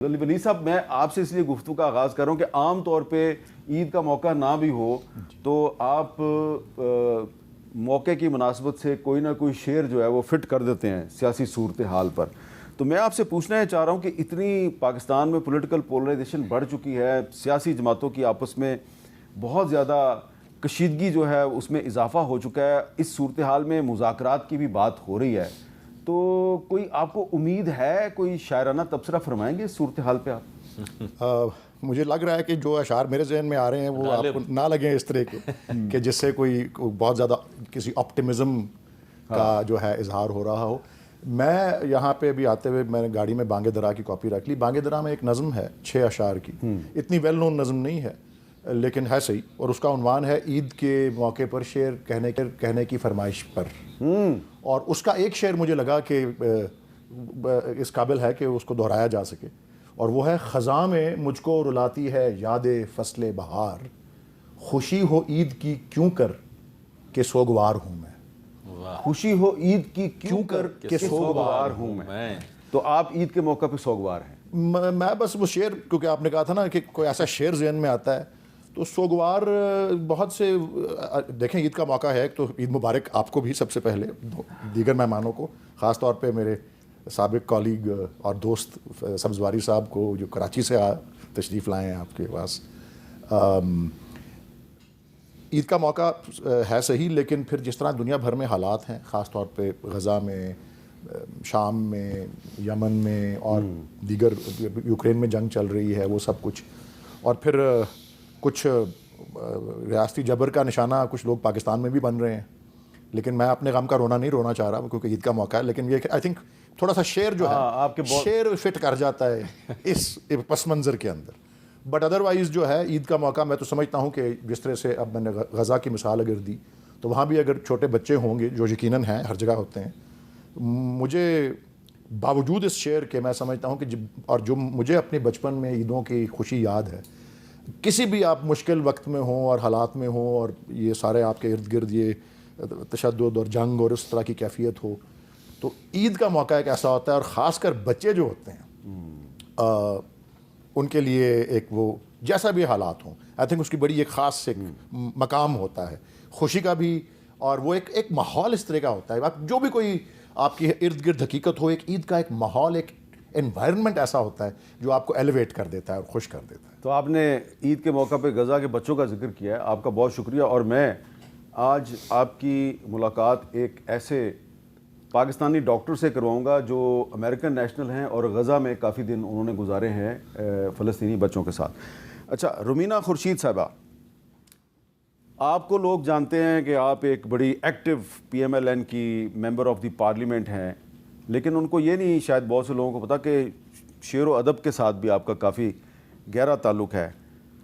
ولی صاحب، میں آپ سے اس لیے گفتگو کا آغاز کر رہا ہوں کہ عام طور پہ عید کا موقع نہ بھی ہو تو آپ موقع کی مناسبت سے کوئی نہ کوئی شعر جو ہے وہ فٹ کر دیتے ہیں سیاسی صورتحال پر. تو میں آپ سے پوچھنا چاہ رہا ہوں کہ اتنی پاکستان میں پولیٹیکل پولرائزیشن بڑھ چکی ہے، سیاسی جماعتوں کی آپس میں بہت زیادہ کشیدگی جو ہے اس میں اضافہ ہو چکا ہے، اس صورتحال میں مذاکرات کی بھی بات ہو رہی ہے، تو کوئی آپ کو امید ہے، کوئی شاعرانہ تبصرہ فرمائیں گے اس صورتحال پہ آپ؟ مجھے لگ رہا ہے کہ جو اشعار میرے ذہن میں آ رہے ہیں وہ آپ کو نہ لگیں اس طرح کے کہ جس سے کوئی بہت زیادہ کسی آپٹیمزم کا جو ہے اظہار ہو رہا ہو. میں یہاں پہ بھی آتے ہوئے میں نے گاڑی میں بانگ درا کی کاپی رکھ لی. بانگ درا میں ایک نظم ہے 6 اشعار کی، اتنی ویل نون نظم نہیں ہے لیکن ہے صحیح، اور اس کا عنوان ہے عید کے موقع پر شعر کہنے کی فرمائش پر. اور اس کا ایک شعر مجھے لگا کہ اس قابل ہے کہ اس کو دہرایا جا سکے، اور وہ ہے: خزاں میں مجھ کو رلاتی ہے یاد فصل بہار، خوشی ہو عید کی کیوں کر کہ سوگوار ہوں میں. خوشی ہو عید کی کیوں کر کہ سوگوار ہوں میں. تو آپ عید کے موقع پہ سوگوار ہیں؟ میں بس وہ شعر، کیونکہ آپ نے کہا تھا نا کہ کوئی ایسا شعر ذہن میں آتا ہے تو سوگوار بہت سے. دیکھیں عید کا موقع ہے تو عید مبارک آپ کو بھی سب سے پہلے، دیگر مہمانوں کو، خاص طور پہ میرے سابق کالیگ اور دوست سبزواری صاحب کو جو کراچی سے تشریف لائے ہیں آپ کے پاس. عید کا موقع ہے صحیح، لیکن پھر جس طرح دنیا بھر میں حالات ہیں، خاص طور پہ غزہ میں، شام میں، یمن میں اور دیگر یوکرین میں جنگ چل رہی ہے، وہ سب کچھ، اور پھر کچھ ریاستی جبر کا نشانہ کچھ لوگ پاکستان میں بھی بن رہے ہیں. لیکن میں اپنے غم کا رونا نہیں رونا چاہ رہا کیونکہ عید کا موقع ہے، لیکن یہ آئی تھنک تھوڑا سا شعر جو ہے شعر فٹ کر جاتا ہے اس پس منظر کے اندر. بٹ ادروائز جو ہے عید کا موقع، میں تو سمجھتا ہوں کہ جس طرح سے اب میں نے غزہ کی مثال اگر دی تو وہاں بھی اگر چھوٹے بچے ہوں گے، جو یقیناً ہیں، ہر جگہ ہوتے ہیں، مجھے باوجود اس شعر کے میں سمجھتا ہوں کہ اور جو مجھے اپنے بچپن میں عیدوں کی خوشی یاد ہے، کسی بھی آپ مشکل وقت میں ہوں اور حالات میں ہوں اور یہ سارے آپ کے ارد گرد یہ تشدد اور جنگ اور اس طرح کی کیفیت ہو، تو عید کا موقع ایک ایسا ہوتا ہے، اور خاص کر بچے جو ہوتے ہیں ان کے لیے ایک وہ جیسا بھی حالات ہوں، آئی تھنک اس کی بڑی ایک خاص ایک مقام ہوتا ہے خوشی کا بھی، اور وہ ایک ماحول اس طرح کا ہوتا ہے. آپ جو بھی کوئی آپ کی ارد گرد حقیقت ہو، ایک عید کا ایک ماحول، ایک انوائرمنٹ ایسا ہوتا ہے جو آپ کو ایلیویٹ کر دیتا ہے اور خوش کر دیتا ہے. تو آپ نے عید کے موقع پہ غزہ کے بچوں کا ذکر کیا ہے، آپ کا بہت شکریہ. اور میں آج آپ کی ملاقات ایک ایسے پاکستانی ڈاکٹر سے کرواؤں گا جو امریکن نیشنل ہیں اور غزہ میں کافی دن انہوں نے گزارے ہیں فلسطینی بچوں کے ساتھ. اچھا، رومینہ خورشید صاحبہ، آپ کو لوگ جانتے ہیں کہ آپ ایک بڑی active P M L N کی ممبر آف دی پارلیمنٹ ہیں، لیکن ان کو یہ نہیں شاید بہت سے لوگوں کو پتا کہ شعر و ادب کے ساتھ بھی آپ کا کافی گہرا تعلق ہے.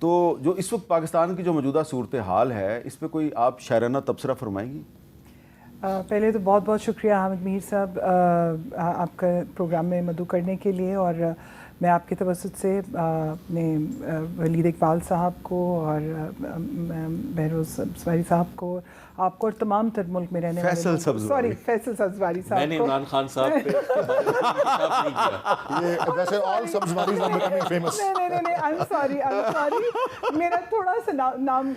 تو جو اس وقت پاکستان کی جو موجودہ صورتحال ہے، اس پہ کوئی آپ شاعرانہ تبصرہ فرمائیں گی؟ پہلے تو بہت بہت شکریہ حامد میر صاحب آپ کا پروگرام میں مدعو کرنے کے لیے، اور میں آپ کے توسط سے اپنے ولید اقبال صاحب کو اور بہروز سبزواری صاحب کو، آپ کو اور تمام تر ملک میں رہنے والے فیصل سبزواری صاحب میں نے عمران خان صاحب پہ نہیں کیا. یہ ویسے آل سبزواری آر بیکمنگ فیمس. نہیں I'm sorry میرا تھوڑا سا نام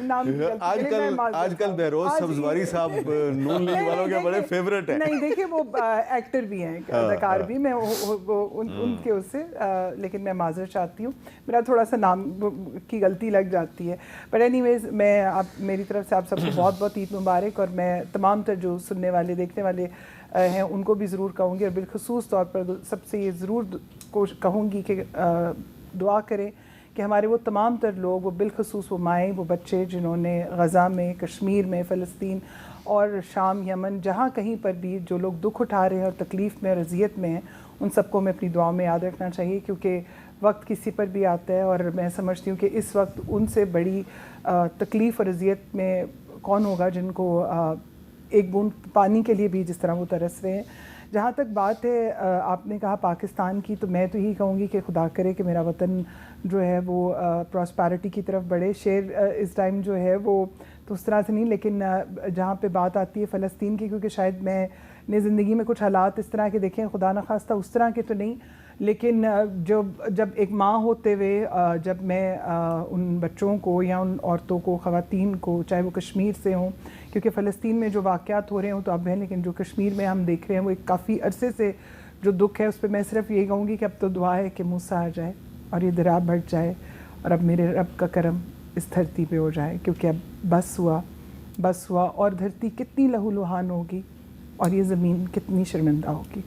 آج کل بہروز سبزواری صاحب نون لیگ والوں کے بڑے فیورٹ ہیں. نہیں دیکھیے، وہ ایکٹر بھی ہیں، اداکار بھی، میں ان کے اس سے، لیکن میں معذرت چاہتی ہوں، میرا تھوڑا سا نام کی غلطی لگ جاتی ہے. بٹ اینی ویز، میں میری طرف سے آپ سب کو بہت بہت عید مبارک، اور میں تمام تر جو سننے والے دیکھنے والے ہیں ان کو بھی ضرور کہوں گی، اور بالخصوص طور پر سب سے یہ ضرور کہوں گی کہ دعا کریں کہ ہمارے وہ تمام تر لوگ، وہ بالخصوص وہ مائیں، وہ بچے جنہوں نے غزہ میں، کشمیر میں، فلسطین اور شام، یمن، جہاں کہیں پر بھی جو لوگ دکھ اٹھا رہے ہیں اور تکلیف میں اور اذیت میں ہیں، ان سب کو ہمیں اپنی دعاؤں میں یاد رکھنا چاہیے، کیونکہ وقت کسی پر بھی آتا ہے، اور میں سمجھتی ہوں کہ اس وقت ان سے بڑی تکلیف اور اذیت میں کون ہوگا جن کو ایک بوند پانی کے لیے بھی جس طرح وہ ترس رہے ہیں. جہاں تک بات ہے آپ نے کہا پاکستان کی، تو میں تو یہی کہوں گی کہ خدا کرے کہ میرا وطن جو ہے وہ پراسپیرٹی کی طرف بڑھے. شعر اس ٹائم جو ہے وہ تو اس طرح سے نہیں، لیکن جہاں پہ بات آتی ہے فلسطین کی، کیونکہ شاید میں نے زندگی میں کچھ حالات اس طرح کے دیکھیں، خدا نخواستہ اس طرح کے تو نہیں، لیکن جب ایک ماں ہوتے ہوئے جب میں ان بچوں کو یا ان عورتوں کو، خواتین کو، چاہے وہ کشمیر سے ہوں، کیونکہ فلسطین میں جو واقعات ہو رہے ہوں تو اب ہیں، لیکن جو کشمیر میں ہم دیکھ رہے ہیں وہ ایک کافی عرصے سے جو دکھ ہے، اس پہ میں صرف یہی کہوں گی کہ اب تو دعا ہے کہ موسیٰ آ جائے اور یہ درا بھٹ جائے اور اب میرے رب کا کرم اس دھرتی پہ ہو جائے، کیونکہ اب بس ہوا، اور دھرتی کتنی لہو لہان ہوگی اور یہ زمین کتنی شرمندہ ہوگی.